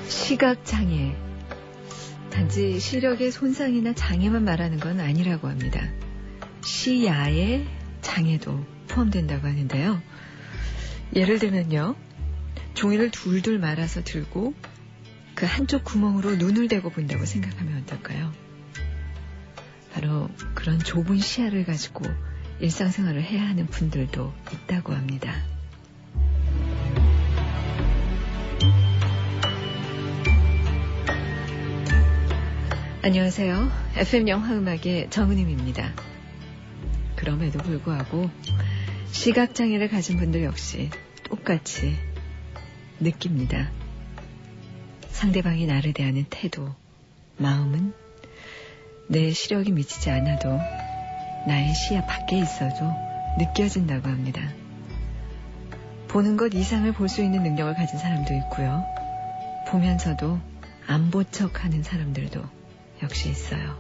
시각장애. 단지 시력의 손상이나 장애만 말하는 건 아니라고 합니다. 시야의 장애도 포함된다고 하는데요. 예를 들면요. 종이를 둘둘 말아서 들고 그 한쪽 구멍으로 눈을 대고 본다고 생각하면 어떨까요? 바로 그런 좁은 시야를 가지고 일상생활을 해야 하는 분들도 있다고 합니다. 안녕하세요. FM 영화음악의 정은임입니다. 그럼에도 불구하고 시각장애를 가진 분들 역시 똑같이 느낍니다. 상대방이 나를 대하는 태도, 마음은 내 시력이 미치지 않아도 나의 시야 밖에 있어도 느껴진다고 합니다. 보는 것 이상을 볼 수 있는 능력을 가진 사람도 있고요. 보면서도 안 본 척하는 사람들도 역시 있어요.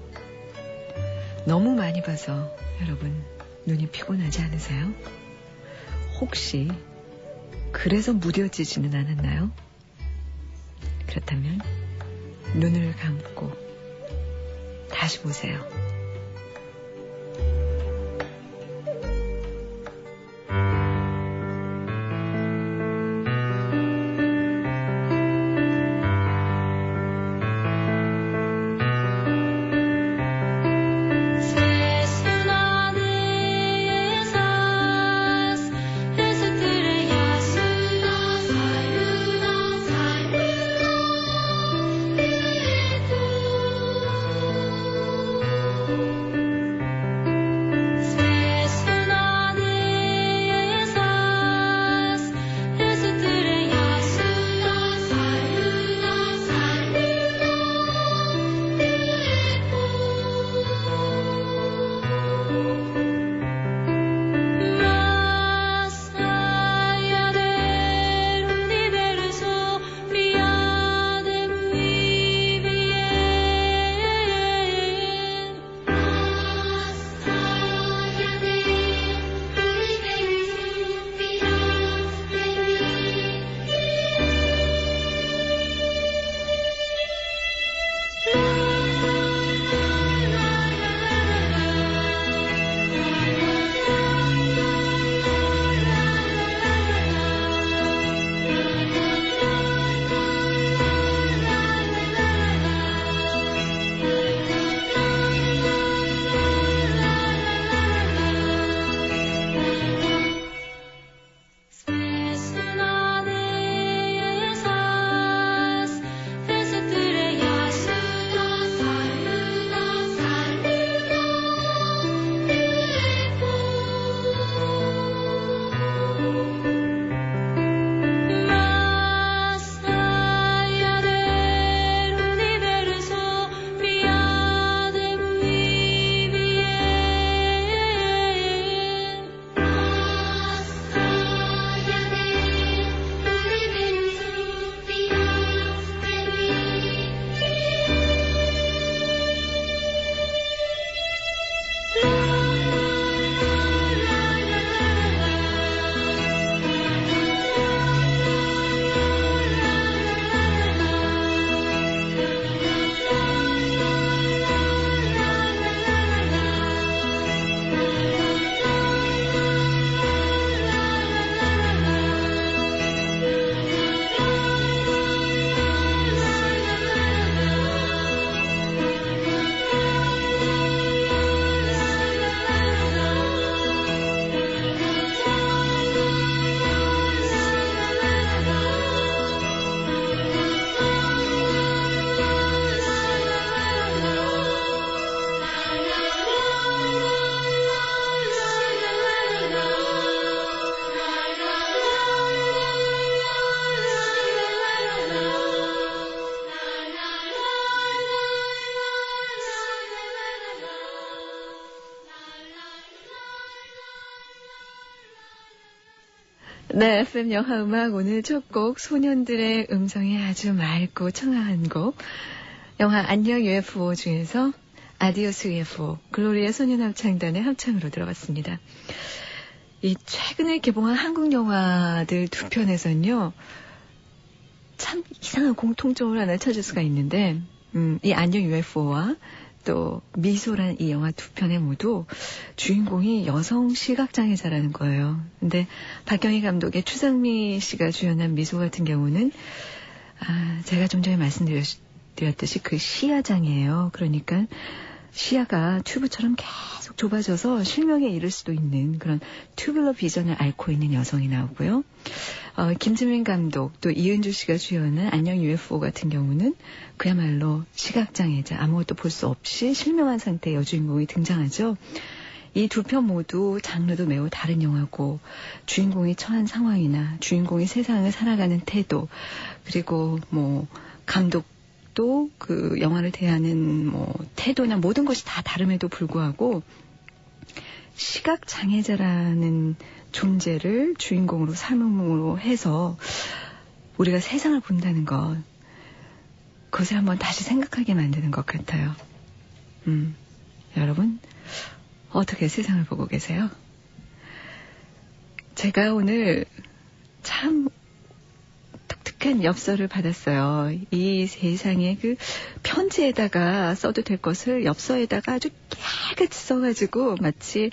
너무 많이 봐서 여러분 눈이 피곤하지 않으세요? 혹시 그래서 무뎌지지는 않았나요? 그렇다면 눈을 감고 다시 보세요. 네, FM 영화음악 오늘 첫 곡 소년들의 음성이 아주 맑고 청아한 곡 영화 안녕 UFO 중에서 아디오스 UFO 글로리아 소년합창단의 합창으로 들어봤습니다. 이 최근에 개봉한 한국 영화들 두 편에서는요 참 이상한 공통점을 하나 찾을 수가 있는데, 이 안녕 UFO와 또 미소란 이 영화 두 편에 모두 주인공이 여성 시각장애자라는 거예요. 근데 박경희 감독의 추상미 씨가 주연한 미소 같은 경우는 제가 좀 전에 말씀드렸듯이 그 시야장애예요. 그러니까 시야가 튜브처럼 계속 좁아져서 실명에 이를 수도 있는 그런 튜블러 비전을 앓고 있는 여성이 나오고요. 김지민 감독 또 이은주 씨가 주연한 안녕 UFO 같은 경우는 그야말로 시각장애자, 아무것도 볼 수 없이 실명한 상태의 여주인공이 등장하죠. 이 두 편 모두 장르도 매우 다른 영화고 주인공이 처한 상황이나 주인공이 세상을 살아가는 태도 그리고 감독도 그 영화를 대하는 태도나 모든 것이 다 다름에도 불구하고 시각장애자라는 존재를 주인공으로 삶으로 해서 우리가 세상을 본다는 것, 그것을 한번 다시 생각하게 만드는 것 같아요. 여러분, 어떻게 세상을 보고 계세요? 제가 오늘 참 독특한 엽서를 받았어요. 이 세상에 그 편지에다가 써도 될 것을 엽서에다가 아주 깨끗이 써가지고 마치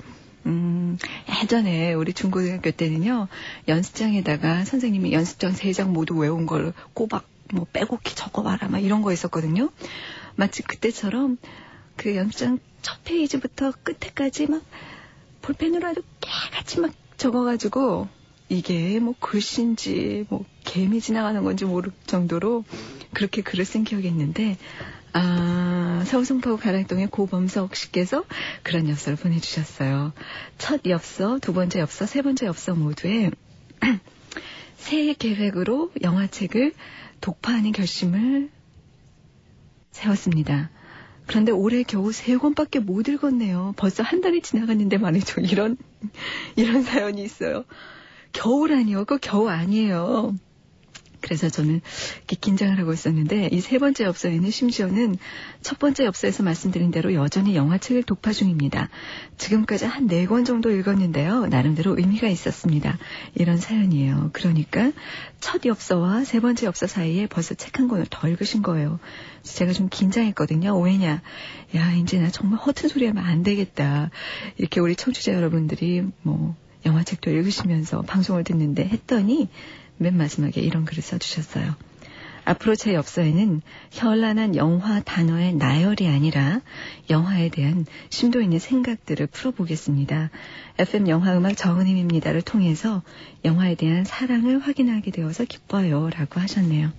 예전에 우리 중고등학교 때는요, 연습장에다가 선생님이 연습장 3장 모두 외운 걸 꼬박 빼곡히 적어봐라 막 이런 거 있었거든요. 마치 그때처럼 그 연습장 첫 페이지부터 끝에까지 막 볼펜으로 아주 깨끗이 막 적어가지고 이게 글씨인지 개미 지나가는 건지 모를 정도로 그렇게 글을 쓴 기억이 있는데 서울 송파구 가락동의 고범석 씨께서 그런 엽서를 보내주셨어요. 첫 엽서, 두 번째 엽서, 세 번째 엽서 모두에 새해 계획으로 영화책을 독파하는 결심을 세웠습니다. 그런데 올해 겨우 3권밖에 못 읽었네요. 벌써 한 달이 지나갔는데 말이죠. 이런 사연이 있어요. 겨우라니요. 그거 겨우 아니에요. 그래서 저는 이렇게 긴장을 하고 있었는데 이 세 번째 엽서에는 심지어는 첫 번째 엽서에서 말씀드린 대로 여전히 영화책을 독파 중입니다. 지금까지 한 4권 정도 읽었는데요. 나름대로 의미가 있었습니다. 이런 사연이에요. 그러니까 첫 엽서와 세 번째 엽서 사이에 벌써 책 한 권을 더 읽으신 거예요. 제가 좀 긴장했거든요. 왜냐? 이제 나 정말 허튼 소리 하면 안 되겠다. 이렇게 우리 청취자 여러분들이 영화책도 읽으시면서 방송을 듣는데 했더니 맨 마지막에 이런 글을 써주셨어요. 앞으로 제 엽서에는 현란한 영화 단어의 나열이 아니라 영화에 대한 심도 있는 생각들을 풀어보겠습니다. FM 영화음악 정은임입니다를 통해서 영화에 대한 사랑을 확인하게 되어서 기뻐요 라고 하셨네요.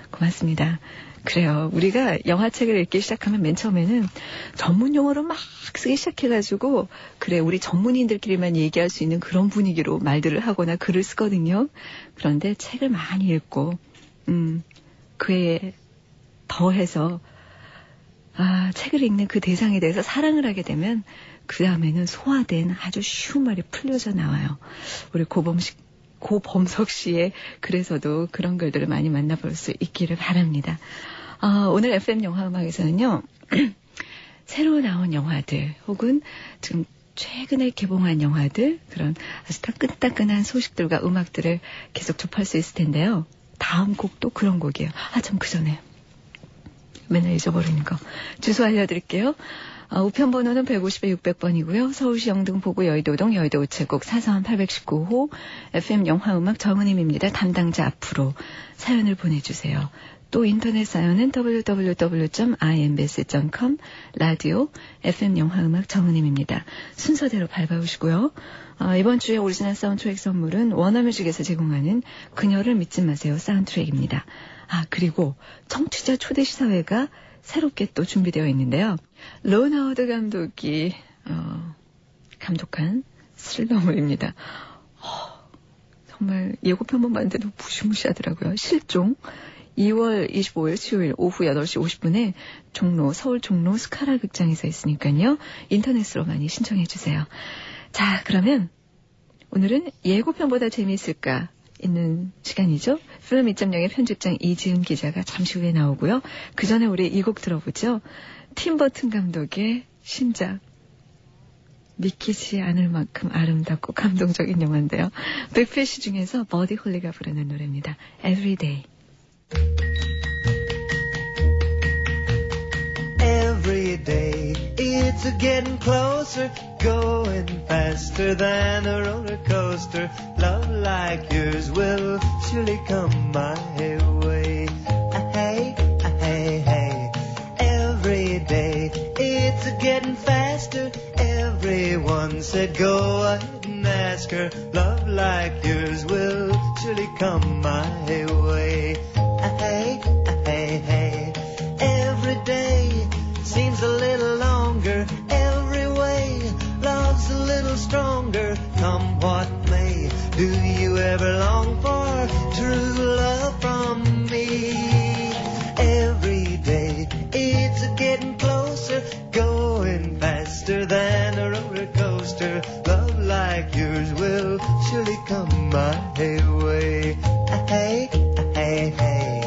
고맙습니다. 그래요. 우리가 영화책을 읽기 시작하면 맨 처음에는 전문 용어로 막 쓰기 시작해가지고 그래 우리 전문인들끼리만 얘기할 수 있는 그런 분위기로 말들을 하거나 글을 쓰거든요. 그런데 책을 많이 읽고 그에 더해서 책을 읽는 그 대상에 대해서 사랑을 하게 되면 그 다음에는 소화된 아주 쉬운 말이 풀려져 나와요. 우리 고범석 씨의 글에서도 그런 글들을 많이 만나볼 수 있기를 바랍니다. 오늘 FM 영화음악에서는요. 새로 나온 영화들 혹은 지금 최근에 개봉한 영화들 그런 아주 따끈따끈한 소식들과 음악들을 계속 접할 수 있을 텐데요. 다음 곡도 그런 곡이에요. 참 그 전에 맨날 잊어버리는 거. 주소 알려드릴게요. 우편번호는 150에 600번이고요. 서울시 영등포구 여의도동 여의도 우체국 4선 819호 FM 영화음악 정은임입니다. 담당자 앞으로 사연을 보내주세요. 또 인터넷 사연은 www.imbs.com 라디오 FM 영화음악 정은임입니다. 순서대로 밟아오시고요. 이번 주에 오리지널 사운드트랙 선물은 워너뮤직에서 제공하는 그녀를 믿지 마세요 사운드트랙입니다. 그리고 청취자 초대 시사회가 새롭게 또 준비되어 있는데요. 론 하워드 감독이 감독한 스릴러물입니다. 정말 예고편만 봤는데도 무시무시하더라고요. 실종 2월 25일 수요일 오후 8시 50분에 서울 종로 스카라 극장에서 있으니까요. 인터넷으로 많이 신청해 주세요. 자, 그러면 오늘은 예고편보다 재미있을까 있는 시간이죠. 필름 2.0의 편집장 이지은 기자가 잠시 후에 나오고요. 그 전에 우리 이 곡 들어보죠. 팀 버튼 감독의 신작. 믿기지 않을 만큼 아름답고 감동적인 영화인데요. 백패시 중에서 버디 홀리가 부르는 노래입니다. Every Day. it's a getting closer, going faster than a roller coaster. Love like yours will surely come my way. Hey, hey, hey. Every day it's a getting faster. Everyone said go ahead and ask her. Love like yours will surely come my way. Hey, hey, hey. Every day seems a little longer. Every way love's a little stronger. Come what may, do you ever long for true love from me? Every day it's a getting closer, going faster than a roller coaster. Love like yours will surely come my way. Hey, hey, hey.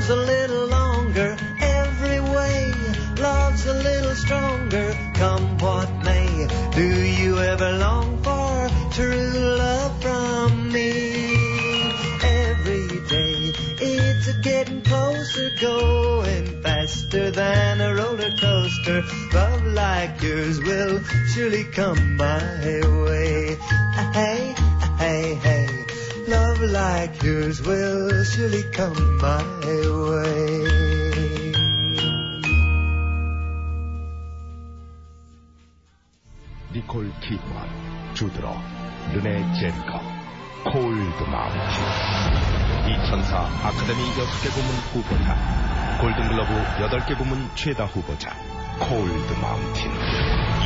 A little longer, every way love's a little stronger. Come what may, do you ever long for true love from me? Every day it's a getting closer, going faster than a roller coaster. Love like yours will surely come my way. Hey, hey, hey. Love like yours will surely come my way. 니콜 키드만, 주드러, 르네 젤거, 콜드 마운틴. 2004 아카데미 6개 부문 후보자, 골든글러브 8개 부문 최다 후보자, 콜드 마운틴.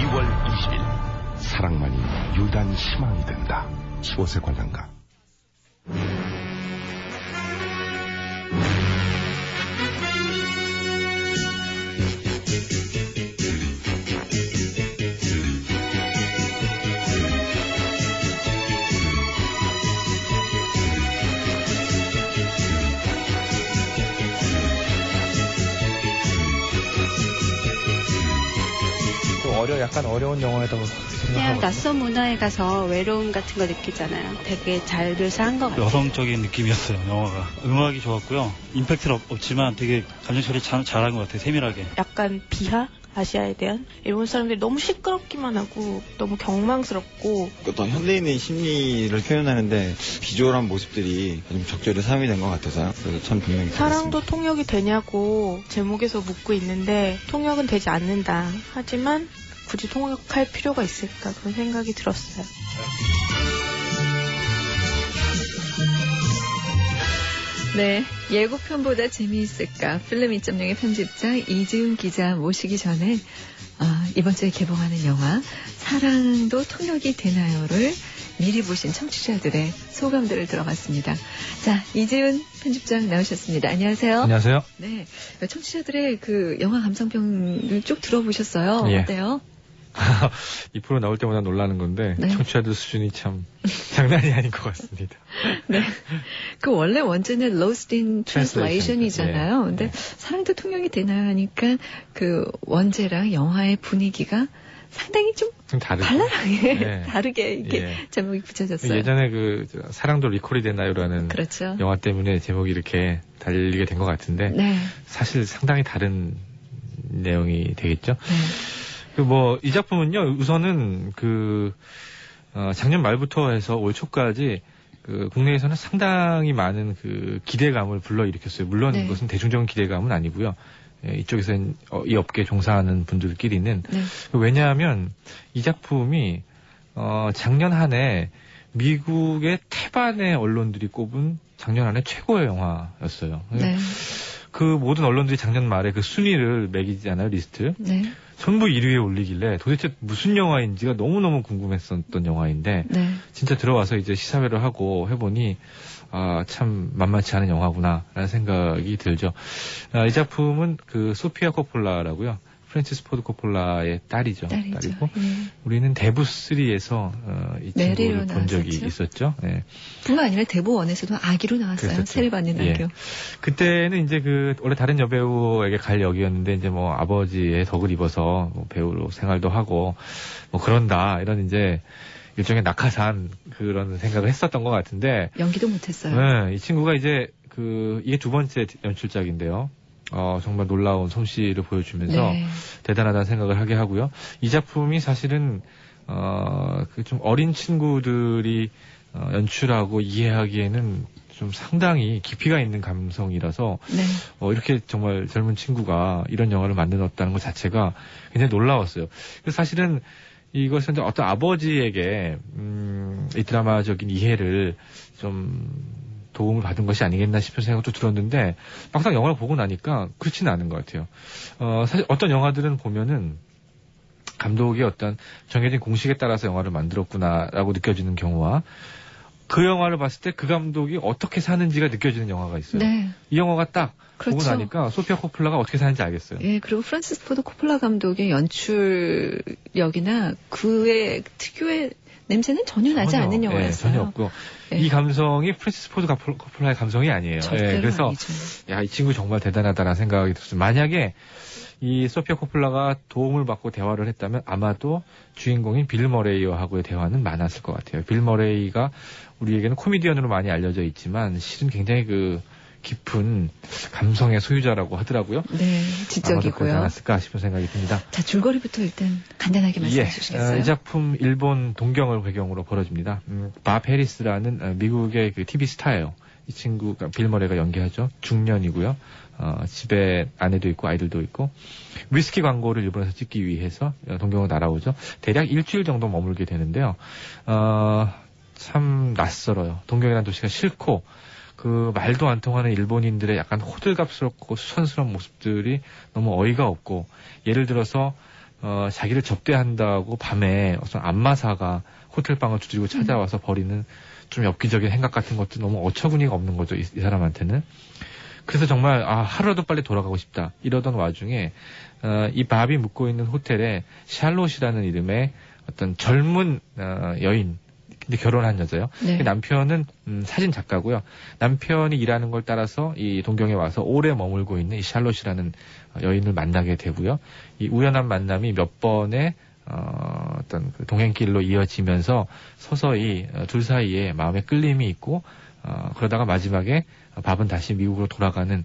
2월 20일, 사랑만이 유단 희망이 된다. 15세 관람가. 약간 어려운 영화에다가 그냥 낯선 문화에 가서 외로움 같은 거 느끼잖아요. 되게 잘 묘사한 것 같아요. 여성적인 느낌이었어요, 영화가. 음악이 좋았고요. 임팩트는 없지만 되게 감정 처리 잘한 것 같아요, 세밀하게. 약간 비하? 아시아에 대한? 일본 사람들이 너무 시끄럽기만 하고 너무 경망스럽고 어떤 현대인의 심리를 표현하는데 비주얼한 모습들이 좀 적절히 사용이 된 것 같아서요. 그래서 참 분명히 사랑도 통역이 되냐고 제목에서 묻고 있는데 통역은 되지 않는다. 하지만 굳이 통역할 필요가 있을까 그런 생각이 들었어요. 네, 예고편보다 재미있을까? 필름 2.0의 편집자 이지은 기자 모시기 전에 이번 주에 개봉하는 영화 사랑도 통역이 되나요를 미리 보신 청취자들의 소감들을 들어봤습니다. 자, 이지은 편집장 나오셨습니다. 안녕하세요. 안녕하세요. 네, 청취자들의 그 영화 감상평을 쭉 들어보셨어요. 예. 어때요? 이 프로 나올 때마다 놀라는 건데 네. 청취자들 수준이 참 장난이 아닌 것 같습니다. 네, 그 원래 원제는 Lost in Translation이잖아요. 예. 근데 사랑도 통역이 되나 하니까 그 원제랑 영화의 분위기가 상당히 좀 발랄하게 네. 다르게 이렇게 예. 제목이 붙여졌어요. 예전에 그 사랑도 리콜이 되나요라는 그렇죠. 영화 때문에 제목이 이렇게 달리게 된 것 같은데 네. 사실 상당히 다른 내용이 되겠죠. 네. 이 작품은요, 우선은 작년 말부터 해서 올 초까지 국내에서는 상당히 많은 기대감을 불러일으켰어요. 물론 네. 이것은 대중적인 기대감은 아니고요. 이쪽에서는 이 업계에 종사하는 분들끼리는. 네. 왜냐하면 이 작품이, 작년 한 해 미국의 태반의 언론들이 꼽은 작년 한 해 최고의 영화였어요. 네. 그 모든 언론들이 작년 말에 그 순위를 매기잖아요, 리스트. 네. 전부 1위에 올리길래 도대체 무슨 영화인지가 너무너무 궁금했었던 영화인데 네. 진짜 들어와서 이제 시사회를 하고 해보니 참 만만치 않은 영화구나라는 생각이 들죠. 이 작품은 소피아 코폴라라고요. 프랜시스 포드 코폴라의 딸이죠. 딸이죠. 딸이고 예. 우리는 대부 3에서 이 친구를 본 적이 나왔었죠. 있었죠. 예. 뿐만 아니라 대부 1에서도 아기로 나왔어요. 그랬었죠. 세례받는 예. 아기요. 그때는 이제 원래 다른 여배우에게 갈 역이었는데 이제 뭐 아버지의 덕을 입어서 뭐 배우로 생활도 하고 뭐 그런다 이런 이제 일종의 낙하산 그런 생각을 했었던 것 같은데 연기도 못했어요. 이 친구가 이제 이게 두 번째 연출작인데요. 정말 놀라운 솜씨를 보여주면서 네. 대단하다는 생각을 하게 하고요. 이 작품이 사실은 좀 어린 친구들이 연출하고 이해하기에는 좀 상당히 깊이가 있는 감성이라서 네. 이렇게 정말 젊은 친구가 이런 영화를 만들었다는 것 자체가 굉장히 놀라웠어요. 그래서 사실은 이것은 어떤 아버지에게 이 드라마적인 이해를 좀 도움을 받은 것이 아니겠나 싶은 생각도 들었는데 막상 영화를 보고 나니까 그렇지는 않은 것 같아요. 사실 어떤 영화들은 보면은 감독이 어떤 정해진 공식에 따라서 영화를 만들었구나라고 느껴지는 경우와 그 영화를 봤을 때 그 감독이 어떻게 사는지가 느껴지는 영화가 있어요. 네. 이 영화가 딱 보고 그렇죠. 나니까 소피아 코플라가 어떻게 사는지 알겠어요. 예, 그리고 프란시스 포드 코폴라 감독의 연출력이나 그의 특유의 냄새는 전혀 나지 않는 영화였어요. 전혀 없고 예. 이 감성이 프란시스 포드 코폴라의 감성이 아니에요. 절대로 그래서 아니죠. 이 친구 정말 대단하다라는 생각이 들었어요. 만약에 이 소피아 코폴라가 도움을 받고 대화를 했다면 아마도 주인공인 빌 머레이와하고의 대화는 많았을 것 같아요. 빌 머레이가 우리에게는 코미디언으로 많이 알려져 있지만 실은 굉장히 깊은 감성의 소유자라고 하더라고요. 네, 아마도 지적이고요. 그러지 않았을까 싶은 생각이 듭니다. 자, 줄거리부터 일단 간단하게 말씀해 주시겠어요? 이 작품 일본 동경을 배경으로 벌어집니다. 밥 해리스라는 미국의 TV 스타예요. 이 친구가 빌 머레이가 연기하죠. 중년이고요. 집에 아내도 있고 아이들도 있고 위스키 광고를 일본에서 찍기 위해서 동경으로 날아오죠. 대략 일주일 정도 머물게 되는데요. 참 낯설어요. 동경이라는 도시가 싫고 말도 안 통하는 일본인들의 약간 호들갑스럽고 수선스러운 모습들이 너무 어이가 없고 예를 들어서 자기를 접대한다고 밤에 어떤 안마사가 호텔방을 두드리고 찾아와서 벌이는 좀 엽기적인 행각 같은 것도 너무 어처구니가 없는 거죠. 이 사람한테는. 그래서 정말 하루라도 빨리 돌아가고 싶다 이러던 와중에 이 밥이 묵고 있는 호텔에 샬롯이라는 이름의 어떤 젊은 여인 근데 결혼한 여자요. 네. 남편은 사진 작가고요. 남편이 일하는 걸 따라서 이 동경에 와서 오래 머물고 있는 이 샬롯이라는 여인을 만나게 되고요. 이 우연한 만남이 몇 번의 어떤 동행길로 이어지면서 서서히 둘 사이에 마음의 끌림이 있고 그러다가 마지막에 밥은 다시 미국으로 돌아가는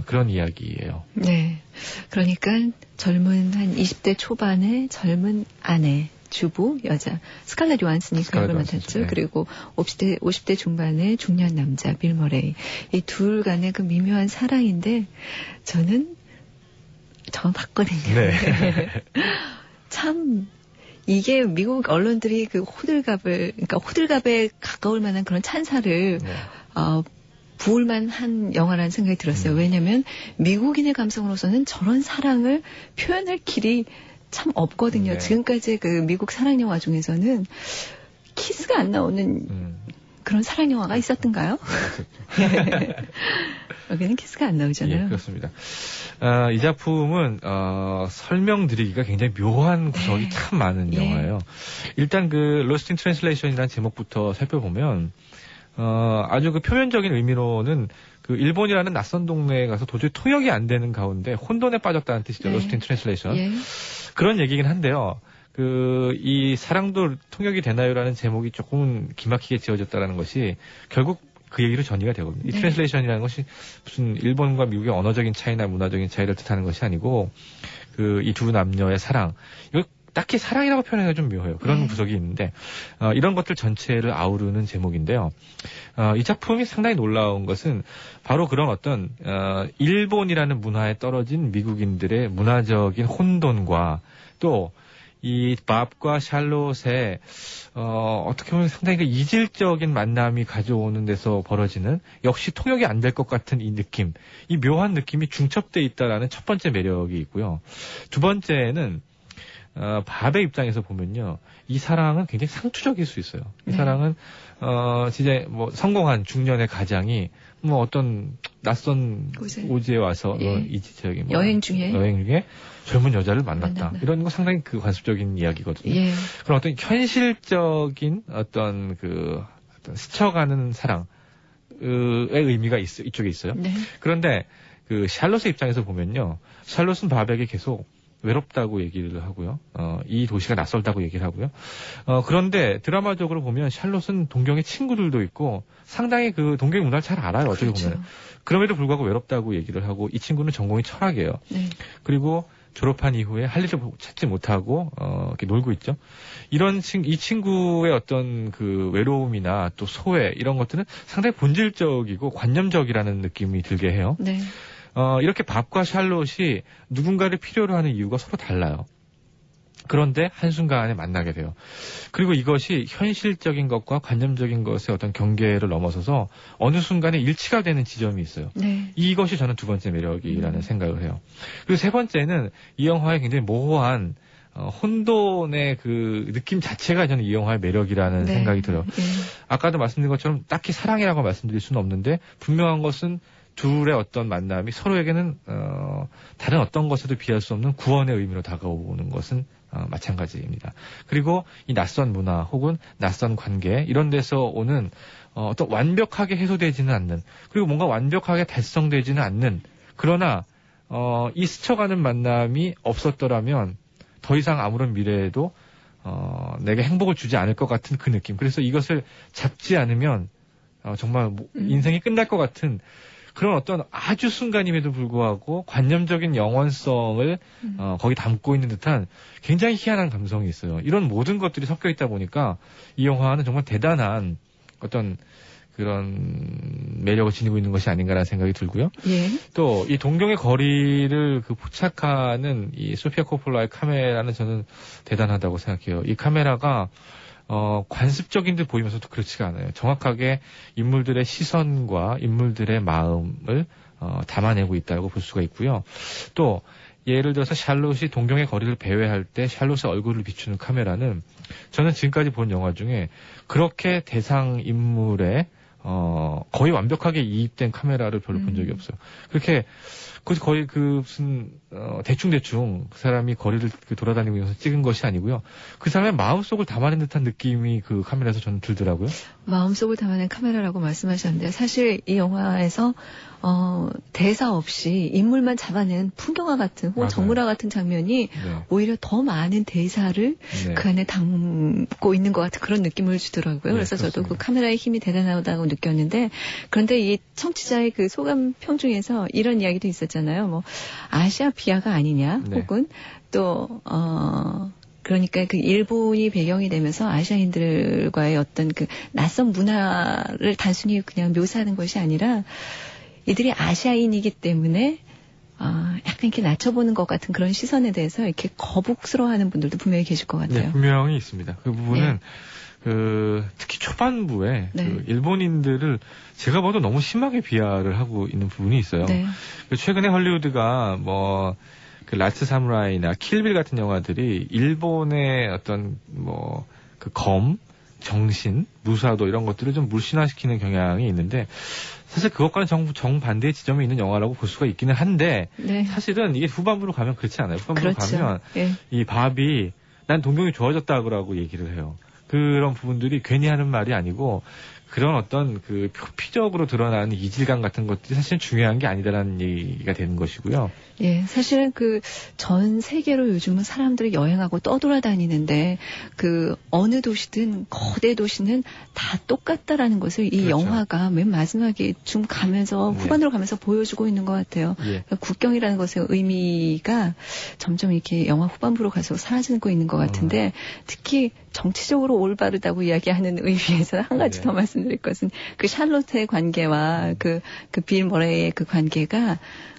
그런 이야기예요. 네. 그러니까 젊은 한 20대 초반의 젊은 아내, 주부, 여자, 스칼렛 요한슨이 그 역을 맡았죠. 네. 그리고 50대 중반의 중년 남자, 빌 머레이. 이 둘 간의 그 미묘한 사랑인데 저는 봤거든요. 네. 참 이게 미국 언론들이 그 호들갑에 가까울 만한 그런 찬사를 네. 부을만 한 영화라는 생각이 들었어요. 왜냐하면 미국인의 감성으로서는 저런 사랑을 표현할 길이 참 없거든요. 네. 지금까지의 그 미국 사랑 영화 중에서는 키스가 안 나오는 그런 사랑 영화가 있었던가요? 여기는 키스가 안 나오잖아요. 예, 그렇습니다. 이 작품은 설명드리기가 굉장히 묘한 구석이 네. 참 많은 예. 영화예요. 일단 Lost in Translation이라는 제목부터 살펴보면 아주 표면적인 의미로는 일본이라는 낯선 동네에 가서 도저히 통역이 안 되는 가운데 혼돈에 빠졌다는 뜻이죠. 네. Lost in Translation. 예. 그런 얘기긴 한데요. 이 사랑도 통역이 되나요라는 제목이 조금 기막히게 지어졌다는 것이 결국 그 얘기로 전이가 되거든요. 이 네. 트랜슬레이션이라는 것이 무슨 일본과 미국의 언어적인 차이나 문화적인 차이를 뜻하는 것이 아니고 이 두 남녀의 사랑. 이거 딱히 사랑이라고 표현하기가 좀 묘해요. 그런 네. 구석이 있는데 이런 것들 전체를 아우르는 제목인데요. 이 작품이 상당히 놀라운 것은 바로 그런 어떤 일본이라는 문화에 떨어진 미국인들의 문화적인 혼돈과 또 이 밥과 샬롯의 어떻게 보면 상당히 이질적인 만남이 가져오는 데서 벌어지는 역시 통역이 안 될 것 같은 이 느낌, 이 묘한 느낌이 중첩돼 있다라는 첫 번째 매력이 있고요. 두 번째는 밥의 입장에서 보면요, 이 사랑은 굉장히 상투적일 수 있어요. 이 네. 사랑은 진짜 성공한 중년의 가장이 뭐 어떤 낯선 오지에 와서 예. 이 지역에 뭐 여행 중에 젊은 여자를 만났다. 이런 거 상당히 그 관습적인 이야기거든요. 예. 그런 어떤 현실적인 어떤 스쳐가는 사랑의 의미가 이쪽에 있어요. 네. 그런데 그 샬롯의 입장에서 보면요. 샬롯은 바백에 계속 외롭다고 얘기를 하고요. 이 도시가 낯설다고 얘기를 하고요. 그런데 드라마적으로 보면 샬롯은 동경의 친구들도 있고 상당히 그 동경 문화를 잘 알아요. 어떻게 그렇죠. 보면. 그럼에도 불구하고 외롭다고 얘기를 하고 이 친구는 전공이 철학이에요. 네. 그리고 졸업한 이후에 할 일을 찾지 못하고 이렇게 놀고 있죠. 이 친구의 어떤 그 외로움이나 또 소외 이런 것들은 상당히 본질적이고 관념적이라는 느낌이 들게 해요. 네. 이렇게 밥과 샬롯이 누군가를 필요로 하는 이유가 서로 달라요. 그런데 한순간에 만나게 돼요. 그리고 이것이 현실적인 것과 관념적인 것의 어떤 경계를 넘어서서 어느 순간에 일치가 되는 지점이 있어요. 네. 이것이 저는 두 번째 매력이라는 생각을 해요. 그리고 세 번째는 이 영화의 굉장히 모호한 혼돈의 그 느낌 자체가 저는 이 영화의 매력이라는 네. 생각이 들어요. 예. 아까도 말씀드린 것처럼 딱히 사랑이라고 말씀드릴 수는 없는데 분명한 것은 둘의 어떤 만남이 서로에게는 다른 어떤 것에도 비할 수 없는 구원의 의미로 다가오는 것은 마찬가지입니다. 그리고 이 낯선 문화 혹은 낯선 관계 이런 데서 오는 어떤 완벽하게 해소되지는 않는 그리고 뭔가 완벽하게 달성되지는 않는 그러나 이 스쳐가는 만남이 없었더라면 더 이상 아무런 미래에도 내게 행복을 주지 않을 것 같은 그 느낌. 그래서 이것을 잡지 않으면 정말 인생이 끝날 것 같은 그런 어떤 아주 순간임에도 불구하고 관념적인 영원성을 거기 담고 있는 듯한 굉장히 희한한 감성이 있어요. 이런 모든 것들이 섞여 있다 보니까 이 영화는 정말 대단한 어떤 그런 매력을 지니고 있는 것이 아닌가라는 생각이 들고요. 예. 또 이 동경의 거리를 그 포착하는 이 소피아 코폴라의 카메라는 저는 대단하다고 생각해요. 이 카메라가 관습적인 듯 보이면서도 그렇지가 않아요. 정확하게 인물들의 시선과 인물들의 마음을 담아내고 있다고 볼 수가 있고요. 또 예를 들어서 샬롯이 동경의 거리를 배회할 때 샬롯의 얼굴을 비추는 카메라는 저는 지금까지 본 영화 중에 그렇게 대상 인물에 거의 완벽하게 이입된 카메라를 별로 본 적이 없어요. 그렇게 거의 무슨 대충 그 사람이 거리를 돌아다니면서 찍은 것이 아니고요. 그 사람의 마음속을 담아낸 듯한 느낌이 그 카메라에서 저는 들더라고요. 마음속을 담아낸 카메라라고 말씀하셨는데 사실 이 영화에서 대사 없이 인물만 잡아낸 풍경화 같은 혹은 정물화 같은 장면이 네. 오히려 더 많은 대사를 네. 그 안에 담고 있는 것 같은 그런 느낌을 주더라고요. 그래서 그렇습니다. 저도 그 카메라의 힘이 대단하다고 느꼈는데 그런데 이 청취자의 그 소감평 중에서 이런 이야기도 있었잖아요. 뭐 아시아 비하가 아니냐 네. 혹은 또 그러니까 그 일본이 배경이 되면서 아시아인들과의 어떤 그 낯선 문화를 단순히 그냥 묘사하는 것이 아니라 이들이 아시아인이기 때문에 약간 이렇게 낮춰보는 것 같은 그런 시선에 대해서 이렇게 거북스러워하는 분들도 분명히 계실 것 같아요. 네, 분명히 있습니다. 그 부분은 특히 초반부에 네. 그 일본인들을 제가 봐도 너무 심하게 비하를 하고 있는 부분이 있어요. 네. 최근에 헐리우드가 그 라스트 사무라이나 킬빌 같은 영화들이 일본의 어떤 그 정신, 무사도 이런 것들을 좀 물씬화시키는 경향이 있는데 사실 그것과는 정반대의 지점이 있는 영화라고 볼 수가 있기는 한데 네. 사실은 이게 후반부로 가면 그렇지 않아요. 후반부로 그렇죠. 가면 예. 이 밥이 난 동경이 좋아졌다고 얘기를 해요. 그런 부분들이 괜히 하는 말이 아니고 그런 어떤 그 표피적으로 드러나는 이질감 같은 것들이 사실 중요한 게 아니다라는 얘기가 되는 것이고요. 예, 사실은 그 전 세계로 요즘은 사람들이 여행하고 떠돌아다니는데 그 어느 도시든 거대 도시는 다 똑같다라는 것을 이 그렇죠. 영화가 맨 마지막에 좀 가면서 후반으로 가면서 보여주고 있는 것 같아요. 예. 그러니까 국경이라는 것의 의미가 점점 이렇게 영화 후반부로 가서 사라지고 있는 것 같은데 특히 정치적으로 올바르다고 이야기하는 의미에서 한 가지 네. 더 말씀드릴 것은 그 샬롯의 관계와 그 빌 머레이의 그 관계가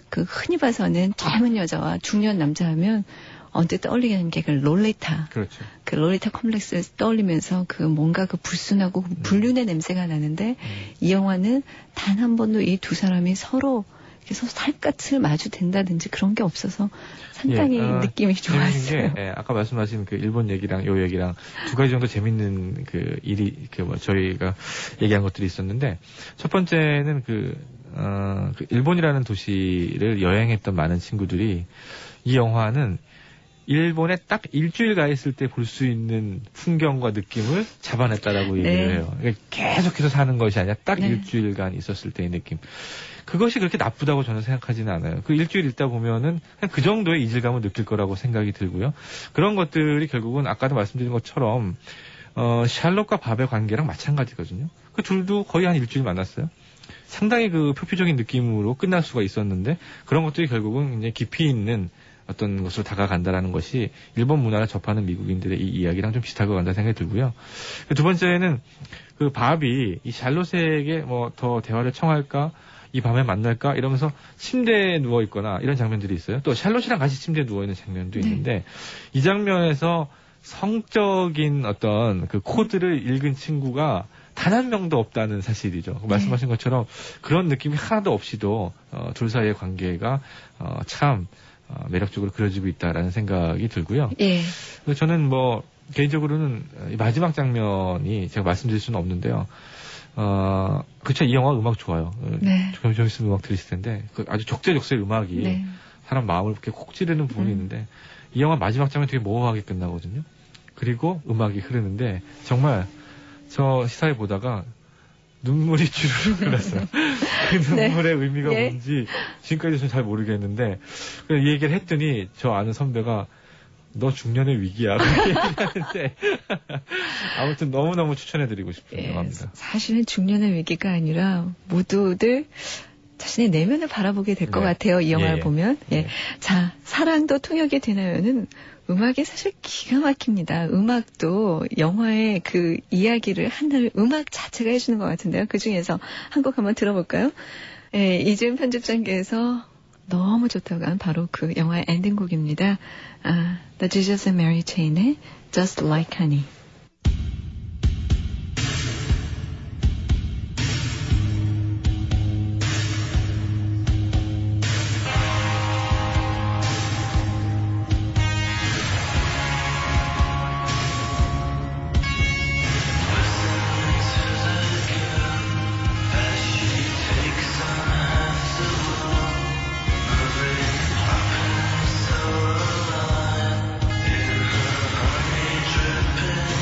그 흔히 봐서는 젊은 여자와 중년 남자 하면 언뜻 떠올리게 하는 게 그 롤리타. 그렇죠. 그 롤리타 컴플렉스를 떠올리면서 그 뭔가 그 불순하고 불륜의 냄새가 나는데 이 영화는 단 한 번도 이 두 사람이 서로 그래서 살갗을 마주 댄다든지 그런 게 없어서 상당히 예, 느낌이 좋았어요. 게, 아까 말씀하신 그 일본 얘기랑 요 얘기랑 두 가지 정도 재밌는 그 일이 저희가 얘기한 것들이 있었는데 첫 번째는 그 일본이라는 도시를 여행했던 많은 친구들이 이 영화는 일본에 딱 일주일 가 있을 때 볼 수 있는 풍경과 느낌을 잡아냈다라고 얘기를 네. 해요. 그러니까 계속해서 사는 것이 아니라 딱 네. 일주일간 있었을 때의 느낌. 그것이 그렇게 나쁘다고 저는 생각하지는 않아요. 그 일주일 있다 보면은 그냥 그 정도의 이질감을 느낄 거라고 생각이 들고요. 그런 것들이 결국은 아까도 말씀드린 것처럼 샬롯과 밥의 관계랑 마찬가지거든요. 그 둘도 거의 한 일주일 만났어요. 상당히 그 표피적인 느낌으로 끝날 수가 있었는데 그런 것들이 결국은 굉장히 깊이 있는 어떤 것으로 다가간다라는 것이 일본 문화를 접하는 미국인들의 이 이야기랑 좀 비슷할 것 같다는 생각이 들고요. 두 번째는 그 밥이 이 샬롯에게 뭐 더 대화를 청할까? 이 밤에 만날까? 이러면서 침대에 누워 있거나 이런 장면들이 있어요. 또 샬롯이랑 같이 침대에 누워 있는 장면도 있는데 이 장면에서 성적인 어떤 그 코드를 읽은 친구가 단 한 명도 없다는 사실이죠. 말씀하신 것처럼 그런 느낌이 하나도 없이도 둘 사이의 관계가 참 매력적으로 그려지고 있다라는 생각이 들고요. 예. 저는 뭐 개인적으로는 이 마지막 장면이 제가 말씀드릴 수는 없는데요. 그쵸, 이 영화 음악 좋아요. 네. 좀 있으면 음악 들으실 텐데 그 아주 적재적소의 음악이 네. 사람 마음을 이렇게 콕 찌르는 부분이 있는데 이 영화 마지막 장면 되게 모호하게 끝나거든요. 그리고 음악이 흐르는데 정말 저 시사회 보다가 눈물이 주르륵 흘렀어요. 그 눈물의 의미가 예. 뭔지 지금까지 저는 잘 모르겠는데 이 얘기를 했더니 저 아는 선배가 너 중년의 위기야. 그렇게 얘기하는데 아무튼 너무너무 추천해드리고 싶은 영화입니다. 사실은 중년의 위기가 아니라 모두들 자신의 내면을 바라보게 될 것 네. 같아요. 이 영화를 예. 보면. 예. 네. 자, 사랑도 통역이 되나요는 음악이 사실 기가 막힙니다. 음악도 영화의 그 이야기를 하늘 음악 자체가 해주는 것 같은데요. 그 중에서 한 곡 한번 들어볼까요? 예, 이지은 편집장께서 너무 좋다고 한 바로 그 영화의 엔딩곡입니다. The Jesus and Mary Chain의 Just Like Honey. Dripping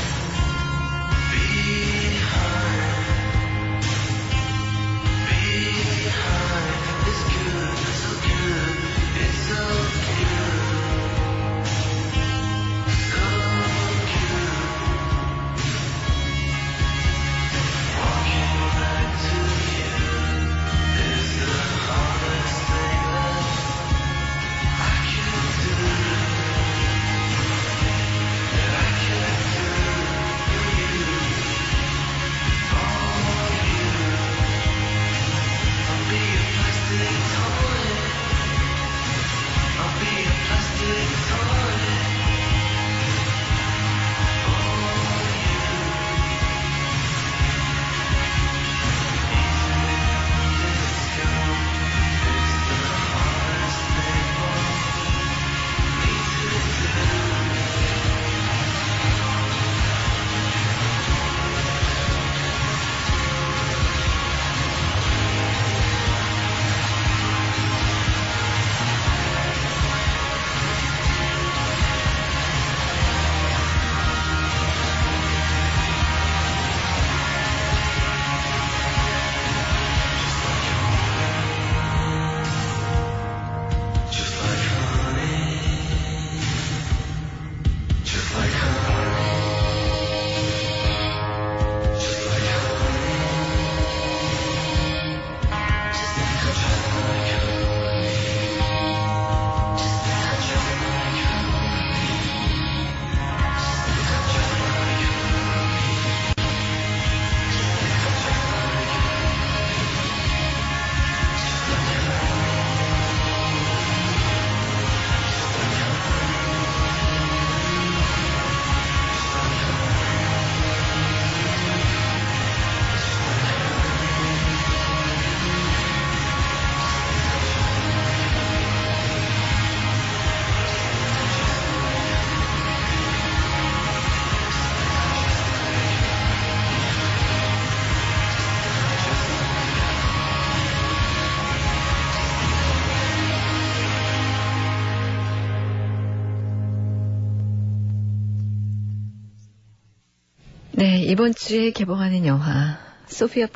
네, 이번 주에 개봉하는 영화 소피아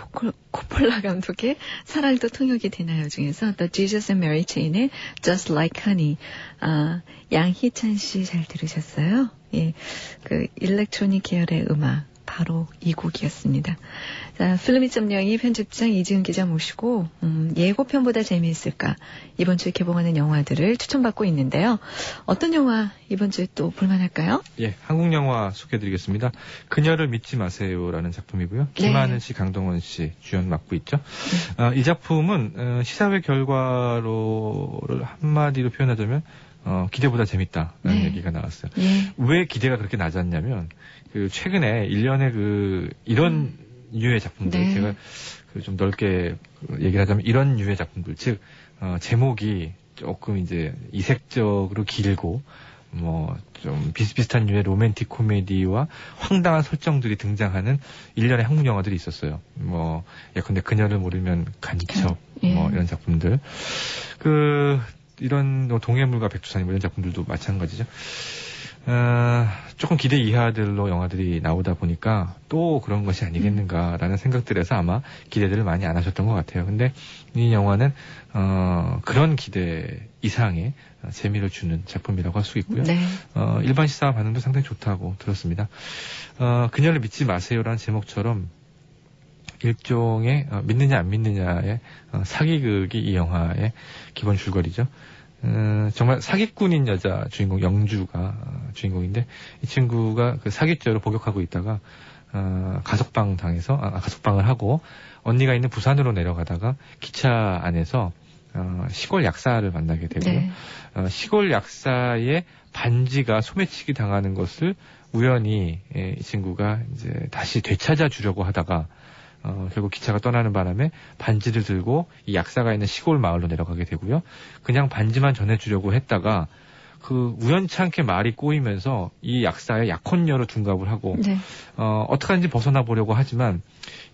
코폴라 감독의 사랑도 통역이 되나요 중에서 The Jesus and Mary Chain의 Just Like Honey. 양희찬 씨 잘 들으셨어요? 예, 그 일렉트로닉 계열의 음악 바로 이 곡이었습니다. 자, 필름이.영이 편집장 이지은 기자 모시고 예고편보다 재미있을까 이번 주에 개봉하는 영화들을 추천받고 있는데요. 어떤 영화 이번 주에 또 볼만할까요? 예, 한국 영화 소개해드리겠습니다. 그녀를 믿지 마세요라는 작품이고요. 김하늘 씨, 강동원 씨 주연 맡고 있죠. 이 작품은 시사회 결과로를 한마디로 표현하자면 기대보다 재밌다라는 얘기가 나왔어요. 예. 왜 기대가 그렇게 낮았냐면 그 최근에 1년에 이런 류의 작품들 제가 좀 넓게 얘기를 하자면 이런 류의 작품들 즉 제목이 조금 이제 이색적으로 길고 뭐 좀 비슷비슷한 류의 로맨틱 코미디와 황당한 설정들이 등장하는 1년의 한국 영화들이 있었어요. 뭐 예컨대 그녀를 모르면 간첩 뭐 이런 작품들 이런 동해물과 백두산이 이런 작품들도 마찬가지죠. 조금 기대 이하들로 영화들이 나오다 보니까 또 그런 것이 아니겠는가라는 생각들에서 아마 기대들을 많이 안 하셨던 것 같아요. 근데 이 영화는 그런 기대 이상의 재미를 주는 작품이라고 할 수 있고요. 네. 일반 시사 반응도 상당히 좋다고 들었습니다. 그녀를 믿지 마세요라는 제목처럼 일종의 믿느냐 안 믿느냐의 사기극이 이 영화의 기본 줄거리죠. 정말 사기꾼인 여자 주인공 영주가 주인공인데 이 친구가 그 사기죄로 복역하고 있다가 가석방을 하고 언니가 있는 부산으로 내려가다가 기차 안에서 시골 약사를 만나게 되고요. 네. 시골 약사의 반지가 소매치기 당하는 것을 우연히 이 친구가 이제 다시 되찾아 주려고 하다가 결국 기차가 떠나는 바람에 반지를 들고 이 약사가 있는 시골 마을로 내려가게 되고요. 그냥 반지만 전해주려고 했다가 그 우연찮게 말이 꼬이면서 이 약사의 약혼녀로 둔갑을 하고 어떻게 하는지 벗어나 보려고 하지만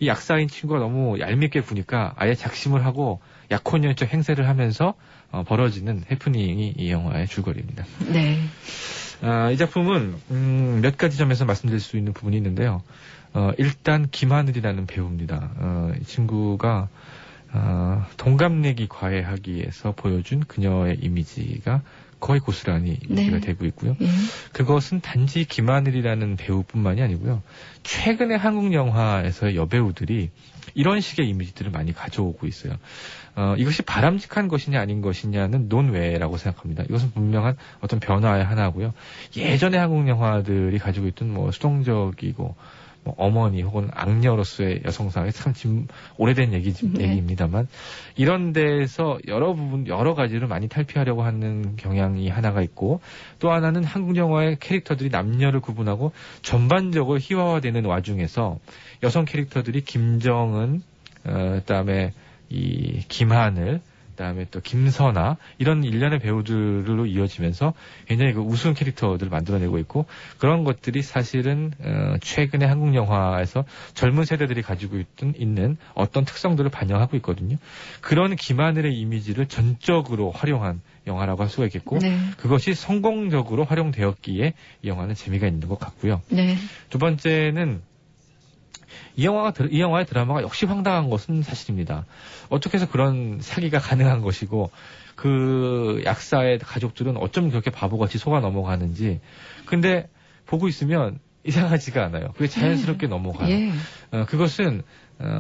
이 약사인 친구가 너무 얄밉게 구니까 아예 작심을 하고 약혼녀적 행세를 하면서 벌어지는 해프닝이 이 영화의 줄거리입니다. 네. 이 작품은 몇 가지 점에서 말씀드릴 수 있는 부분이 있는데요. 일단 김하늘이라는 배우입니다. 이 친구가 동갑내기 과외하기에서 보여준 그녀의 이미지가 거의 고스란히 유지가 되고 있고요. 그것은 단지 김하늘이라는 배우뿐만이 아니고요. 최근에 한국 영화에서의 여배우들이 이런 식의 이미지들을 많이 가져오고 있어요. 이것이 바람직한 것이냐 아닌 것이냐는 논외라고 생각합니다. 이것은 분명한 어떤 변화의 하나고요. 예전에 한국 영화들이 가지고 있던 뭐 수동적이고 뭐 어머니 혹은 악녀로서의 여성상이 참 오래된 얘기입니다만 이런 데서 여러 가지를 많이 탈피하려고 하는 경향이 하나가 있고 또 하나는 한국 영화의 캐릭터들이 남녀를 구분하고 전반적으로 희화화되는 와중에서 여성 캐릭터들이 김정은 그다음에 이 김하늘 그다음에 또 김선아 이런 일련의 배우들로 이어지면서 굉장히 그 우스운 캐릭터들을 만들어내고 있고 그런 것들이 사실은 최근에 한국 영화에서 젊은 세대들이 가지고 있는 어떤 특성들을 반영하고 있거든요. 그런 김하늘의 이미지를 전적으로 활용한 영화라고 할 수가 있겠고 그것이 성공적으로 활용되었기에 이 영화는 재미가 있는 것 같고요. 두 번째는 이 영화의 드라마가 역시 황당한 것은 사실입니다. 어떻게 해서 그런 사기가 가능한 것이고, 그 약사의 가족들은 어쩜 그렇게 바보같이 속아 넘어가는지. 근데 보고 있으면 이상하지가 않아요. 그게 자연스럽게 넘어가요. 그것은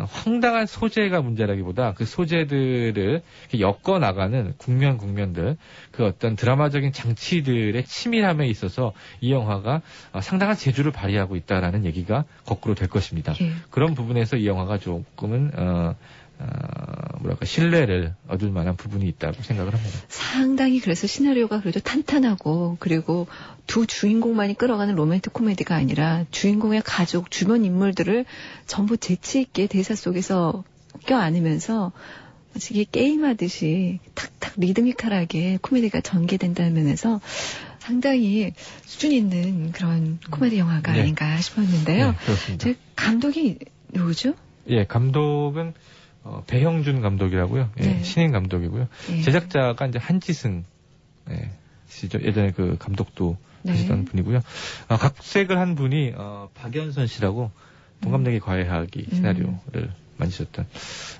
황당한 소재가 문제라기보다 그 소재들을 엮어 나가는 국면들, 그 어떤 드라마적인 장치들의 치밀함에 있어서 이 영화가 상당한 재주를 발휘하고 있다라는 얘기가 거꾸로 될 것입니다. 그런 부분에서 이 영화가 조금은 신뢰를 얻을 만한 부분이 있다고 생각을 합니다. 상당히 그래서 시나리오가 그래도 탄탄하고 그리고 두 주인공만이 끌어가는 로맨틱 코미디가 아니라 주인공의 가족, 주변 인물들을 전부 재치 있게 대사 속에서 껴안으면서 마치 게임하듯이 탁탁 리드미컬하게 코미디가 전개된다는 면에서 상당히 수준 있는 그런 코미디 영화가 아닌가 싶었는데요. 그렇습니다. 감독이 누구죠? 감독은 배형준 감독이라고요. 신인 감독이고요. 제작자가 이제 한지승 예전에 그 감독도 네. 하시던 분이고요. 각색을 한 분이 박연선 씨라고 동갑내기 과외하기 시나리오를 만드셨던.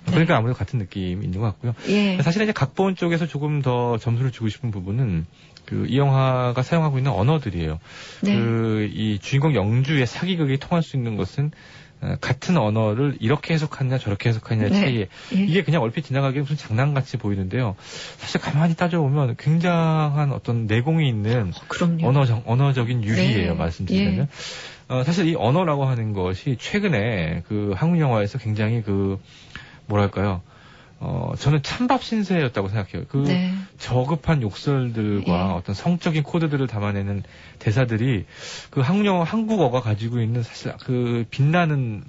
그러니까 아무래도 같은 느낌이 있는 것 같고요. 예. 사실은 이제 각본 쪽에서 조금 더 점수를 주고 싶은 부분은 이 영화가 사용하고 있는 언어들이에요. 네. 이 주인공 영주의 사기극이 통할 수 있는 것은 같은 언어를 이렇게 해석하느냐 저렇게 해석하느냐의 네. 차이에 예. 이게 그냥 얼핏 지나가기에 무슨 장난같이 보이는데요. 사실 가만히 따져보면 굉장한 어떤 내공이 있는 그럼요. 언어적인 유희예요. 네. 말씀드리면. 사실 이 언어라고 하는 것이 최근에 한국 영화에서 굉장히 뭐랄까요. 저는 찬밥 신세였다고 생각해요. 네. 저급한 욕설들과 어떤 성적인 코드들을 담아내는 대사들이 한국어가 가지고 있는 사실 빛나는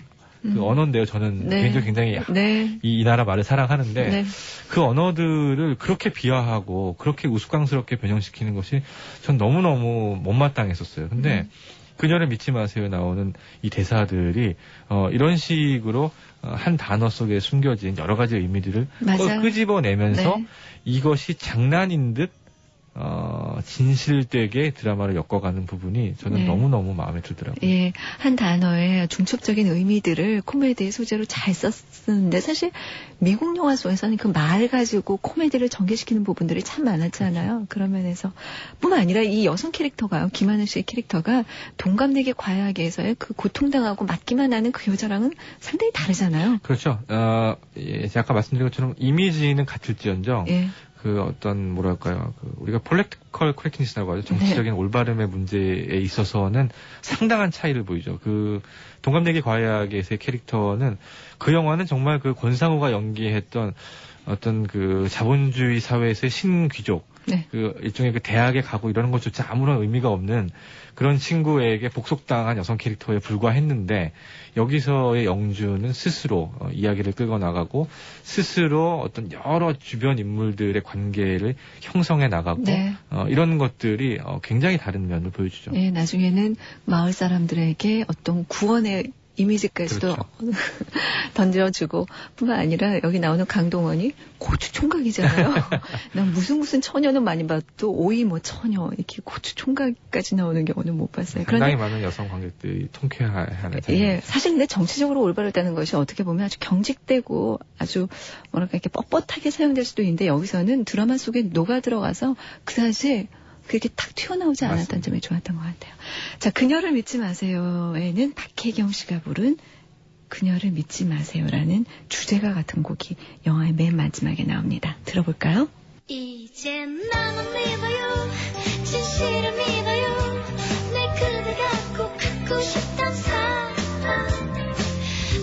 언어인데요. 저는 네. 개인적으로 굉장히 네. 이 나라 말을 사랑하는데 네. 그 언어들을 그렇게 비하하고 그렇게 우스꽝스럽게 변형시키는 것이 전 너무너무 못마땅했었어요. 근데 그녀를 믿지 마세요 나오는 이 대사들이 이런 식으로 한 단어 속에 숨겨진 여러 가지 의미들을 맞아요. 끄집어내면서 네. 이것이 장난인 듯 진실되게 드라마를 엮어가는 부분이 저는 네. 너무너무 마음에 들더라고요. 예, 한 단어의 중첩적인 의미들을 코미디의 소재로 잘 썼는데 사실 미국 영화 속에서는 그 말 가지고 코미디를 전개시키는 부분들이 참 많았잖아요. 그런 면에서 뿐만 아니라 이 여성 캐릭터가 김하늘 씨의 캐릭터가 동갑내기 과외하기에서의 그 고통당하고 맞기만 하는 그 여자랑은 상당히 다르잖아요. 그렇죠. 아까 말씀드린 것처럼 이미지는 같을지언정 예. 우리가 폴리티컬 코렉트니스라고 하죠. 정치적인 올바름의 문제에 있어서는 상당한 차이를 보이죠. 동갑내기 과외하기에서의 캐릭터는 그 영화는 정말 권상우가 연기했던 어떤 자본주의 사회에서의 신귀족, 네. 일종의 대학에 가고 이러는 것조차 아무런 의미가 없는 그런 친구에게 복속당한 여성 캐릭터에 불과했는데 여기서의 영주는 스스로 이야기를 끌고 나가고 스스로 어떤 여러 주변 인물들의 관계를 형성해 나가고 네. 이런 것들이 굉장히 다른 면을 보여주죠. 예, 나중에는 마을 사람들에게 어떤 구원의 이미지까지도 그렇죠. 던져주고 뿐만 아니라 여기 나오는 강동원이 고추 총각이잖아요. 난 무슨 처녀는 많이 봐도 오이 처녀 이렇게 고추 총각까지 나오는 경우는 못 봤어요. 상당히 많은 여성 관객들이 통쾌하는 예, 사실 근데 정치적으로 올바르다는 것이 어떻게 보면 아주 경직되고 아주 이렇게 뻣뻣하게 사용될 수도 있는데 여기서는 드라마 속에 녹아 들어가서 그다지 그렇게 탁 튀어나오지 않았다는 맞습니다. 점이 좋았던 것 같아요. 자, 그녀를 믿지 마세요에는 박혜경 씨가 부른 그녀를 믿지 마세요라는 주제가 같은 곡이 영화의 맨 마지막에 나옵니다. 들어볼까요? 이제 나만 믿어요 진실을 믿어요 내 그대가 꼭 갖고 싶단 사람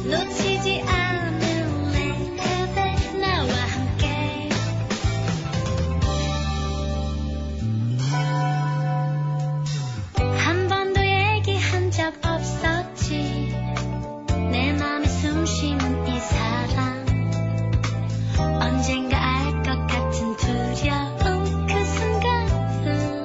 놓치지 않을래 그대 나와 함께 한 번도 얘기한 적 없었지 내 맘에 숨쉬는 이 사람 언젠가 알 것 같은 두려움 그 순간은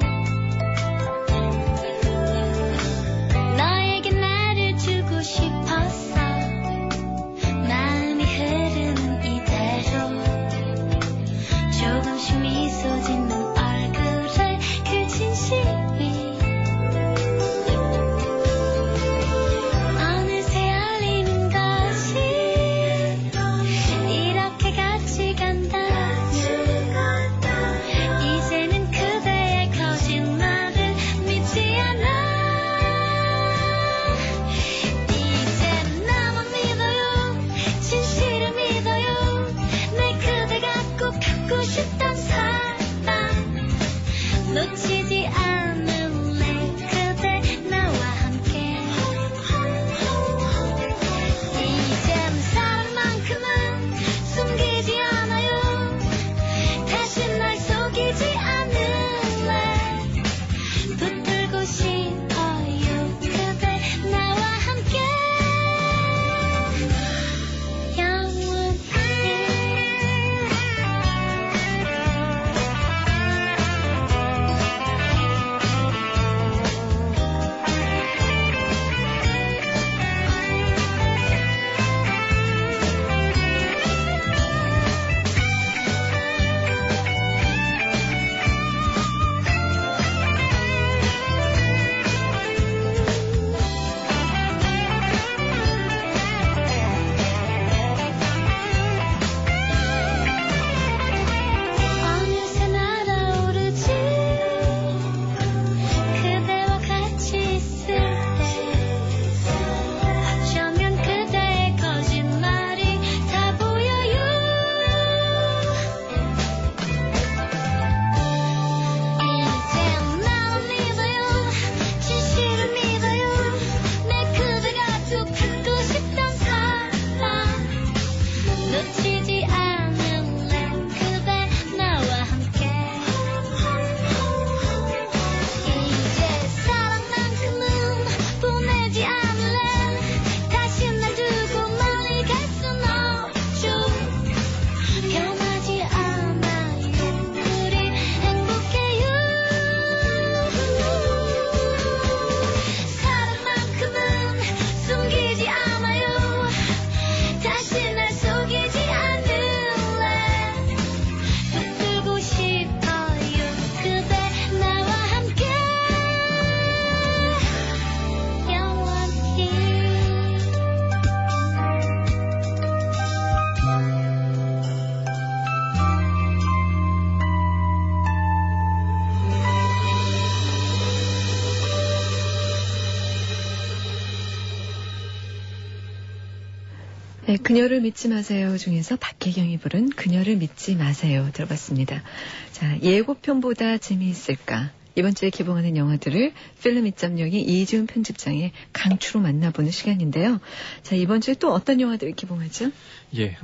네, 그녀를 믿지 마세요 중에서 박혜경이 부른 그녀를 믿지 마세요 들어봤습니다. 자, 예고편보다 재미있을까? 이번 주에 개봉하는 영화들을 필름 2.0의 이지훈 편집장의 강추로 만나보는 시간인데요. 자, 이번 주에 또 어떤 영화들이 개봉하죠? 예,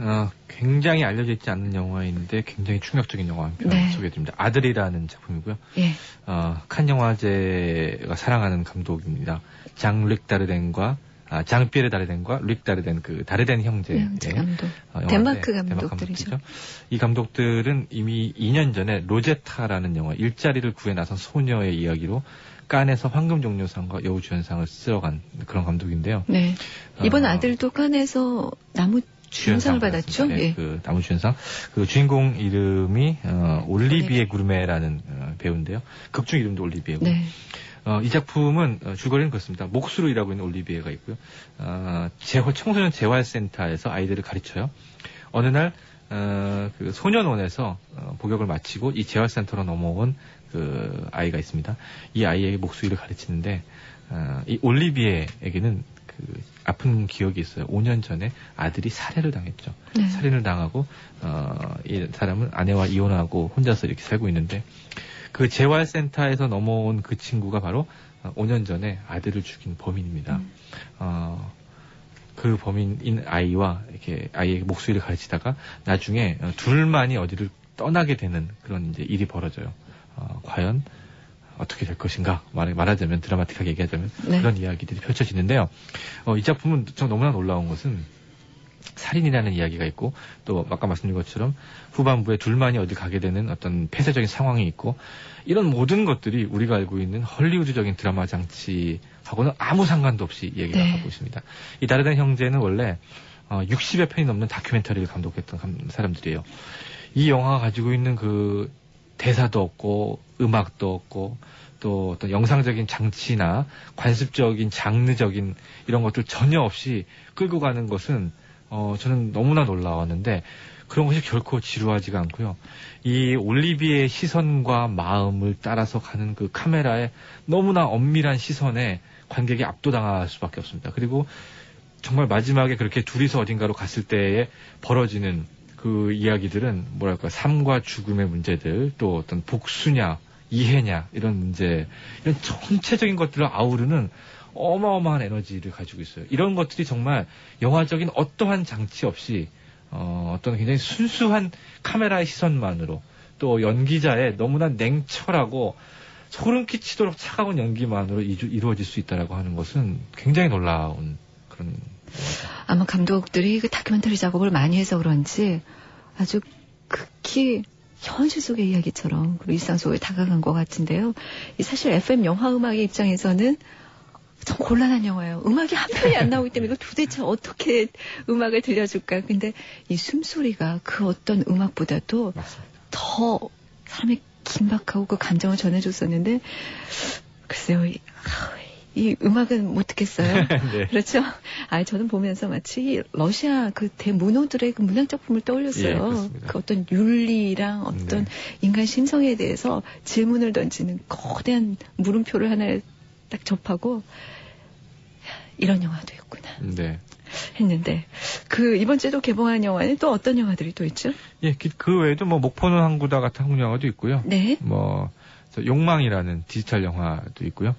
굉장히 알려져 있지 않는 영화인데 굉장히 충격적인 영화 한 편 네. 소개해드립니다. 아들이라는 작품이고요. 예. 칸 영화제가 사랑하는 감독입니다. 장르익 다르덴과 장피에르 다르덴과 릭 다르덴, 그 다르덴 형제 감독. 영화인데, 덴마크 덴마크 감독들이죠. 감독이죠. 이 감독들은 이미 2년 전에 로제타라는 영화, 일자리를 구해 나선 소녀의 이야기로 칸에서 황금종려상과 여우주연상을 쓸어간 그런 감독인데요. 네. 이번 아들도 칸에서 나무 주연상을 받았죠. 네, 예. 그 나무주연상. 그 주인공 이름이 올리비에 구르메라는 배우인데요. 극중 이름도 올리비에고. 네. 이 작품은 줄거리는 그렇습니다. 목수로 일하고 있는 올리비에가 있고요. 청소년 재활센터에서 아이들을 가르쳐요. 어느 날 그 소년원에서 복역을 마치고 이 재활센터로 넘어온 그 아이가 있습니다. 이 아이에게 목수 일을 가르치는데 이 올리비에에게는 그 아픈 기억이 있어요. 5년 전에 아들이 살해를 당했죠. 네. 살인을 당하고 이 사람은 아내와 이혼하고 혼자서 이렇게 살고 있는데 그 재활센터에서 넘어온 그 친구가 바로 5년 전에 아들을 죽인 범인입니다. 그 범인인 아이와 이렇게 아이에게 목소리를 가르치다가 나중에 둘만이 어디를 떠나게 되는 그런 이제 일이 벌어져요. 과연 어떻게 될 것인가 말하자면 드라마틱하게 얘기하자면 네. 그런 이야기들이 펼쳐지는데요. 이 작품은 저 너무나 놀라운 것은 살인이라는 이야기가 있고 또 아까 말씀드린 것처럼 후반부에 둘만이 어디 가게 되는 어떤 폐쇄적인 상황이 있고 이런 모든 것들이 우리가 알고 있는 헐리우드적인 드라마 장치하고는 아무 상관도 없이 얘기가 네. 하고 있습니다. 이 다르덴 형제는 원래 60여 편이 넘는 다큐멘터리를 감독했던 사람들이에요. 이 영화가 가지고 있는 그 대사도 없고 음악도 없고 또 어떤 영상적인 장치나 관습적인 장르적인 이런 것들 전혀 없이 끌고 가는 것은 저는 너무나 놀라웠는데 그런 것이 결코 지루하지가 않고요. 이 올리비의 시선과 마음을 따라서 가는 그 카메라의 너무나 엄밀한 시선에 관객이 압도당할 수밖에 없습니다. 그리고 정말 마지막에 그렇게 둘이서 어딘가로 갔을 때에 벌어지는 그 이야기들은 뭐랄까 삶과 죽음의 문제들 또 어떤 복수냐 이해냐 이런 문제 이런 전체적인 것들을 아우르는 어마어마한 에너지를 가지고 있어요. 이런 것들이 정말 영화적인 어떠한 장치 없이 어떤 굉장히 순수한 카메라의 시선만으로 또 연기자의 너무나 냉철하고 소름 끼치도록 차가운 연기만으로 이루어질 수 있다라고 하는 것은 굉장히 놀라운 그런 아마 감독들이 그 다큐멘터리 작업을 많이 해서 그런지 아주 극히 현실 속의 이야기처럼 그리고 일상 속에 다가간 것 같은데요. 사실 FM 영화 음악의 입장에서는 참 곤란한 영화예요. 음악이 한 편이 안 나오기 때문에 이거 도대체 어떻게 음악을 들려줄까. 근데 이 숨소리가 그 어떤 음악보다도 맞습니다. 더 사람의 긴박하고 그 감정을 전해줬었는데 글쎄요. 이 음악은 못 듣겠어요. 네. 그렇죠? 저는 보면서 마치 러시아 그 대문호들의 그 문학 작품을 떠올렸어요. 예, 그렇습니다. 그 어떤 윤리랑 어떤 인간 심성에 대해서 질문을 던지는 거대한 물음표를 하나 딱 접하고 이런 영화도 있구나 네. 했는데 이번 주에도 개봉한 영화는 또 어떤 영화들이 또 있죠? 예, 그 외에도 뭐 목포는 항구다 같은 한국 영화도 있고요. 네. 욕망이라는 디지털 영화도 있고요.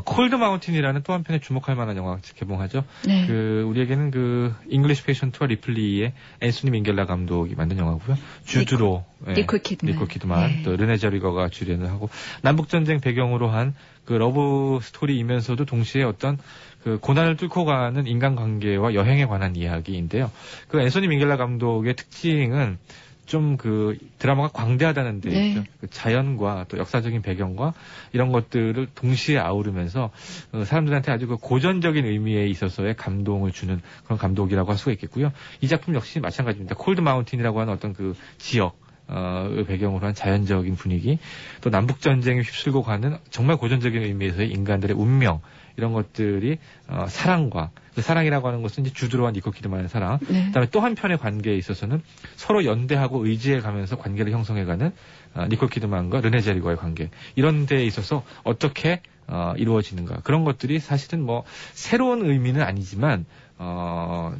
콜드 마운틴이라는 또 한편의 주목할 만한 영화 개봉하죠. 네. 우리에게는 잉글리시 페이션트와 리플리의 앤소니 민겔라 감독이 만든 영화고요. 주드로, 니콜 키드만. 네. 또 르네 저리거가 주연을 하고 남북전쟁 배경으로 한 그 러브 스토리이면서도 동시에 어떤 그 고난을 뚫고 가는 인간관계와 여행에 관한 이야기인데요. 그 앤소니 민겔라 감독의 특징은 좀 그 드라마가 광대하다는 데 네. 있죠. 그 자연과 또 역사적인 배경과 이런 것들을 동시에 아우르면서 사람들한테 아주 그 고전적인 의미에 있어서의 감동을 주는 그런 감독이라고 할 수가 있겠고요. 이 작품 역시 마찬가지입니다. 콜드 마운틴이라고 하는 어떤 그 지역 배경으로 한 자연적인 분위기, 또 남북전쟁에 휩쓸고 가는 정말 고전적인 의미에서의 인간들의 운명, 이런 것들이 사랑과 그 사랑이라고 하는 것은 이제 주드로와 니콜 키드만의 사랑. 네. 그다음에 또 한편의 관계에 있어서는 서로 연대하고 의지해가면서 관계를 형성해가는 니콜 키드만과 르네 제리거의 관계. 이런 데에 있어서 어떻게 이루어지는가. 그런 것들이 사실은 뭐 새로운 의미는 아니지만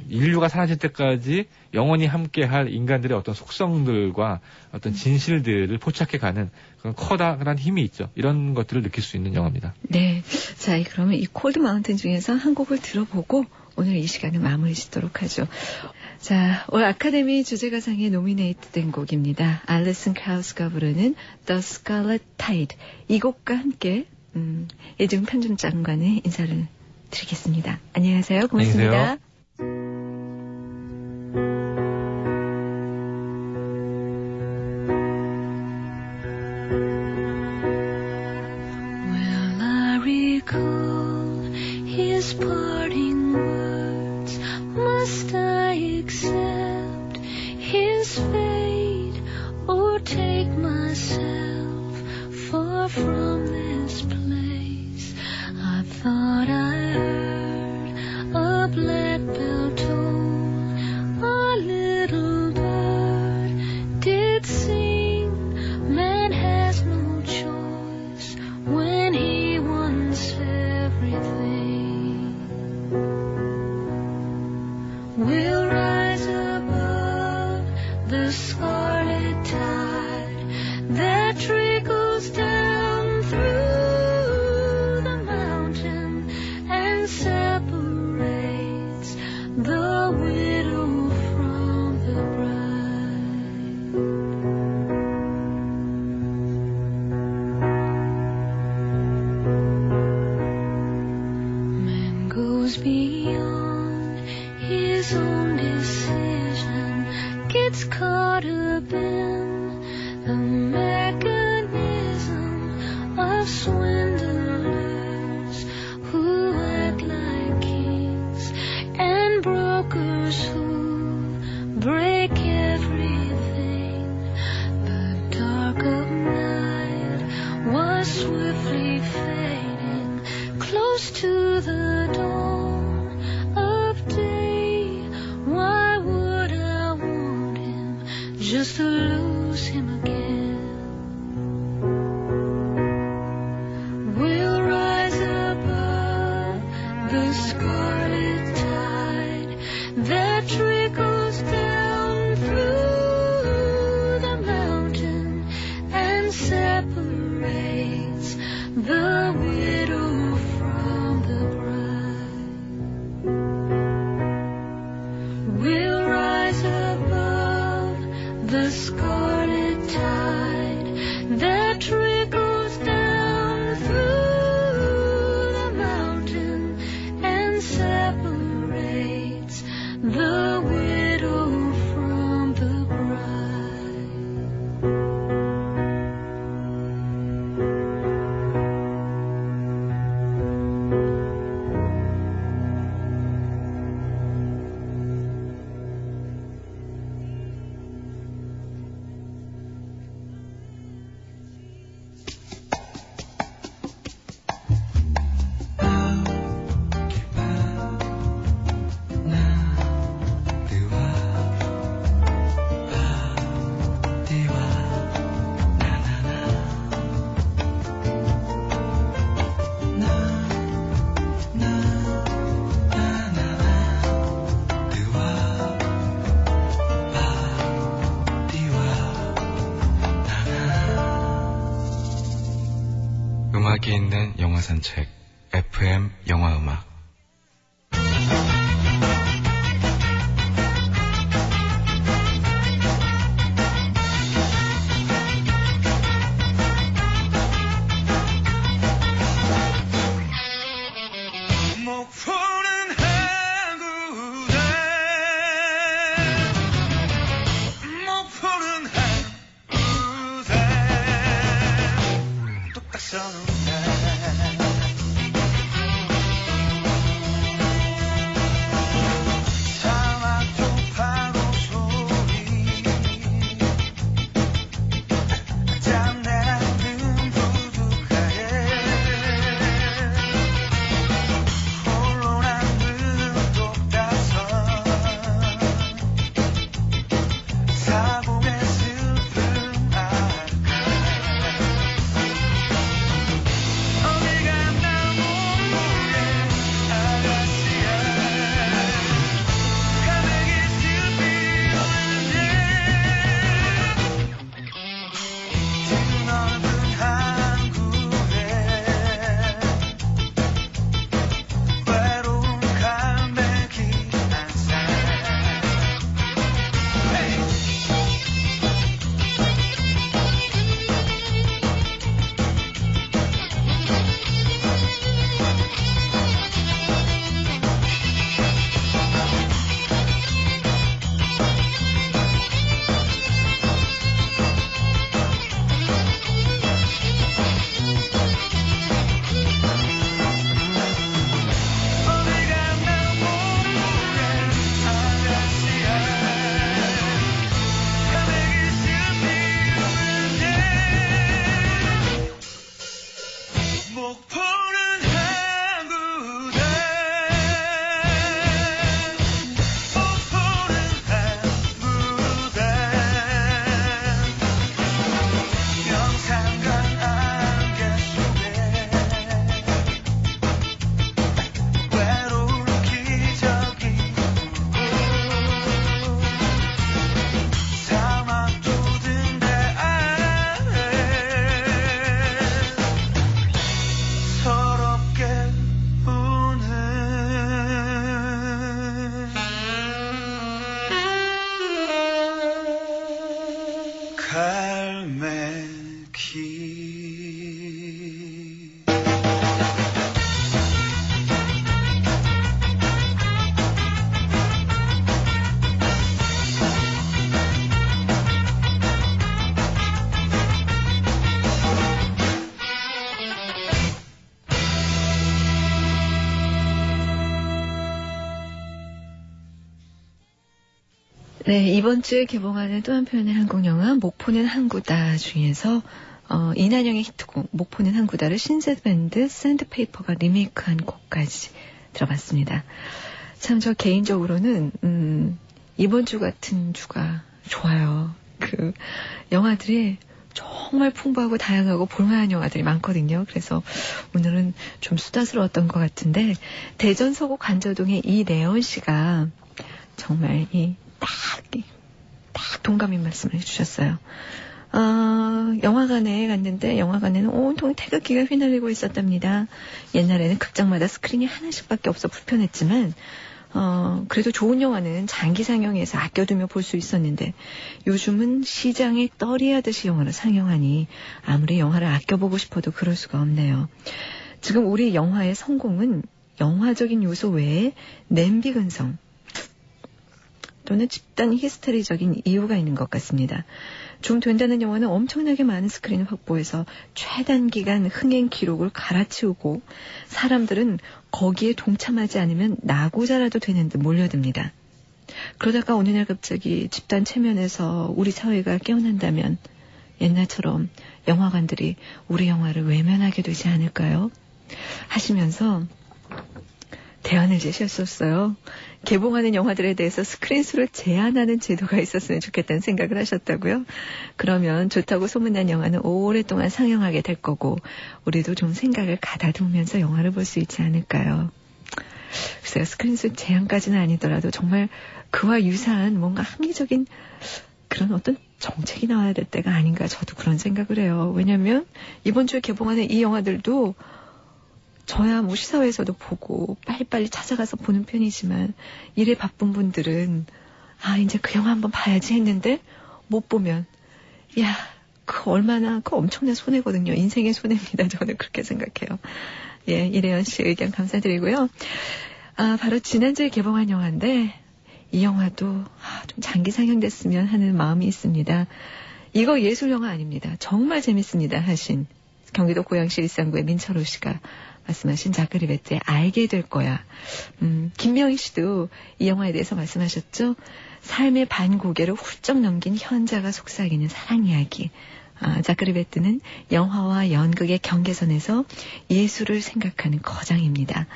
인류가 사라질 때까지 영원히 함께할 인간들의 어떤 속성들과 어떤 진실들을 포착해가는 그런 커다란 힘이 있죠. 이런 것들을 느낄 수 있는 영화입니다. 네. 자, 그러면 이 콜드 마운틴 중에서 한 곡을 들어보고 오늘 이 시간을 마무리 짓도록 하죠. 자, 올 아카데미 주제가상에 노미네이트된 곡입니다. 알리슨 크라우스가 부르는 The Scarlet Tide. 이 곡과 함께 이중 편집장관의 인사를 드리겠습니다. 안녕하세요. 고맙습니다. Will I recall his parting words? Must I accept his fate or take myself far from this place? I thought I heard a black bell toll, a little bird did sing. Man has no choice when he wants everything. We'll rise above the scarlet tide that trickles down through the mountain and separates the widow from the bride. Man goes beyond his own decision, gets caught up in the mechanism of swindlers who act like kings and brokers who break everything. The dark of night was swiftly fading, close to the dawn of day. Why would I want him just to lose him again? We'll rise above the scarlet tide that trickles down through the mountain and separates the widow from the bride. We'll rise above the scarlet tide that trickles down through the mountain and separates the widow from the bride. 음악이 있는 영화 산책 FM 영화 음악. 목포는 항구대, 목포는 항구대, 뚝딱 서는 사고의 슬픔 아까 네, 이번 주에 개봉하는 또 한편의 한국 영화 목포는 항구다 중에서 이난영의 히트곡 목포는 항구다를 신세드 밴드 샌드페이퍼가 리메이크한 곡까지 들어봤습니다. 참 저 개인적으로는 이번 주 같은 주가 좋아요. 그 영화들이 정말 풍부하고 다양하고 볼만한 영화들이 많거든요. 그래서 오늘은 좀 수다스러웠던 것 같은데 대전서구 관저동의 이래원 씨가 정말 딱 동감인 말씀을 해주셨어요. 영화관에 갔는데 영화관에는 온통 태극기가 휘날리고 있었답니다. 옛날에는 극장마다 스크린이 하나씩밖에 없어 불편했지만 그래도 좋은 영화는 장기 상영해서 아껴두며 볼 수 있었는데 요즘은 시장에 떨이하듯이 영화를 상영하니 아무리 영화를 아껴보고 싶어도 그럴 수가 없네요. 지금 우리 영화의 성공은 영화적인 요소 외에 냄비 근성 또는 집단 히스테리적인 이유가 있는 것 같습니다. 좀 된다는 영화는 엄청나게 많은 스크린을 확보해서 최단기간 흥행 기록을 갈아치우고 사람들은 거기에 동참하지 않으면 나고자라도 되는 듯 몰려듭니다. 그러다가 어느 날 갑자기 집단 체면에서 우리 사회가 깨어난다면 옛날처럼 영화관들이 우리 영화를 외면하게 되지 않을까요? 하시면서 대안을 제시했었어요. 개봉하는 영화들에 대해서 스크린 수를 제한하는 제도가 있었으면 좋겠다는 생각을 하셨다고요. 그러면 좋다고 소문난 영화는 오랫동안 상영하게 될 거고 우리도 좀 생각을 가다두면서 영화를 볼 수 있지 않을까요? 글쎄요. 스크린 수 제한까지는 아니더라도 정말 그와 유사한 뭔가 합리적인 그런 어떤 정책이 나와야 될 때가 아닌가 저도 그런 생각을 해요. 왜냐하면 이번 주에 개봉하는 이 영화들도 저야 뭐 시사회에서도 보고 빨리빨리 찾아가서 보는 편이지만 일에 바쁜 분들은 이제 그 영화 한번 봐야지 했는데 못 보면 그 엄청난 손해거든요. 인생의 손해입니다. 저는 그렇게 생각해요. 예, 이래연 씨 의견 감사드리고요. 바로 지난주에 개봉한 영화인데 이 영화도 좀 장기 상영됐으면 하는 마음이 있습니다. 이거 예술 영화 아닙니다. 정말 재밌습니다 하신 경기도 고양시 일산구의 민철호 씨가 말씀하신 자크리 베트의 알게 될 거야. 김명희 씨도 이 영화에 대해서 말씀하셨죠. 삶의 반고개를 훌쩍 넘긴 현자가 속삭이는 사랑 이야기. 자크리 베트는 영화와 연극의 경계선에서 예술을 생각하는 거장입니다.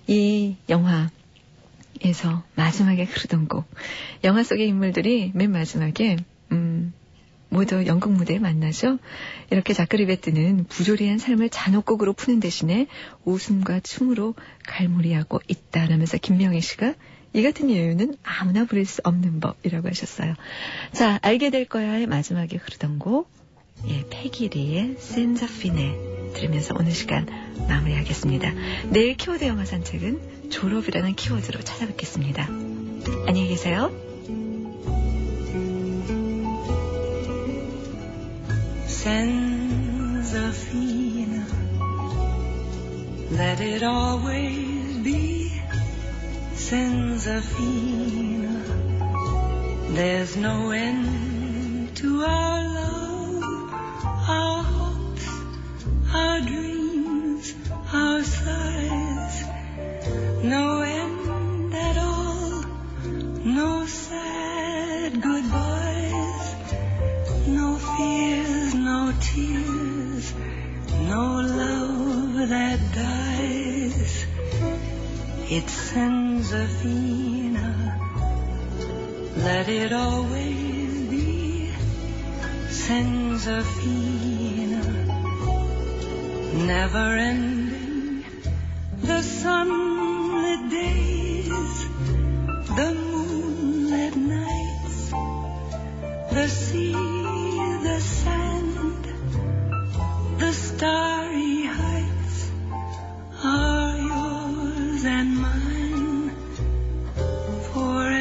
이 영화에서 마지막에 흐르던 곡. 영화 속의 인물들이 맨 마지막에 모두 연극 무대에 만나죠. 이렇게 자크리 베트는 부조리한 삶을 잔혹곡으로 푸는 대신에 웃음과 춤으로 갈무리하고 있다라면서 김명희 씨가 이 같은 이유는 아무나 부릴 수 없는 법이라고 하셨어요. 자, 알게 될 거야의 마지막에 흐르던 곡 패기리의 센자피네 들으면서 오늘 시간 마무리하겠습니다. 내일 키워드 영화 산책은 졸업이라는 키워드로 찾아뵙겠습니다. 안녕히 계세요. Senzafina, let it always be Senzafina. There's no end to our love, our hopes, our dreams, our sighs. No end at all, no sad goodbyes, no fears, no tears, no love that dies. It's Senzafina, let it always be Senzafina, never ending, the sunlit days, the moonlit nights, the sea, the sand, the starry heights are yours and mine forevermore.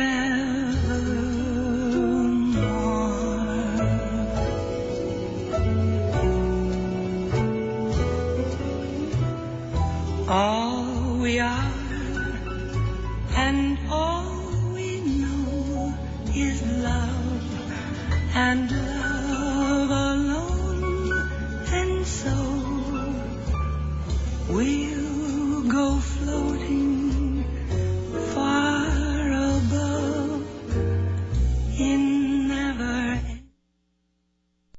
All we are and all we know is love, and love